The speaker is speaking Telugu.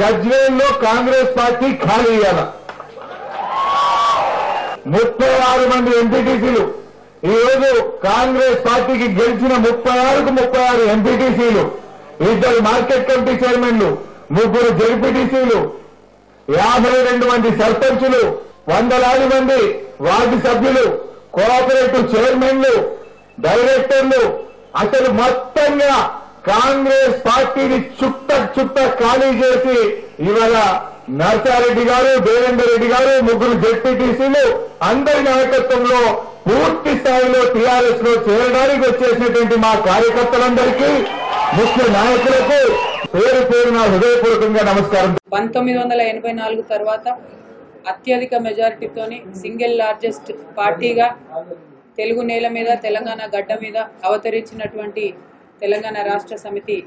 గజ్వేల్లో కాంగ్రెస్ పార్టీ ఖాళీ అయ్యాల 36 మంది ఎంపీటీసీలు ఈ రోజు కాంగ్రెస్ పార్టీకి గెలిచిన 36కు 36 ఎంపీటీసీలు, 2 మార్కెట్ కమిటీ చైర్మన్లు, 3 జెడ్పీటీసీలు, 52 మంది సర్పంచులు, వందలాది మంది వార్డు సభ్యులు, కోఆపరేటివ్ చైర్మన్లు, డైరెక్టర్లు, అసలు మొత్తంగా కాంగ్రెస్ పార్టీని చుట్ట ఖాళీ చేసి ఇవాళ నర్సారెడ్డి గారు, దేవేందర్ రెడ్డి గారు, 3 జెడ్పీటీసీలు అందరి నాయకత్వంలో పూర్తి స్థాయిలో టీఆర్ఎస్ లో చేరడానికి వచ్చేసినటువంటి మా కార్యకర్తలందరికీ, ముఖ్య నాయకులకు పేరు పేరున హృదయపూర్వకంగా నమస్కారం. 1984 తర్వాత అత్యధిక మెజారిటీతోని సింగిల్ లార్జెస్ట్ పార్టీగా తెలుగు నేల మీద, తెలంగాణ గడ్డ మీద అవతరించినటువంటి తెలంగాణ రాష్ట్ర సమితి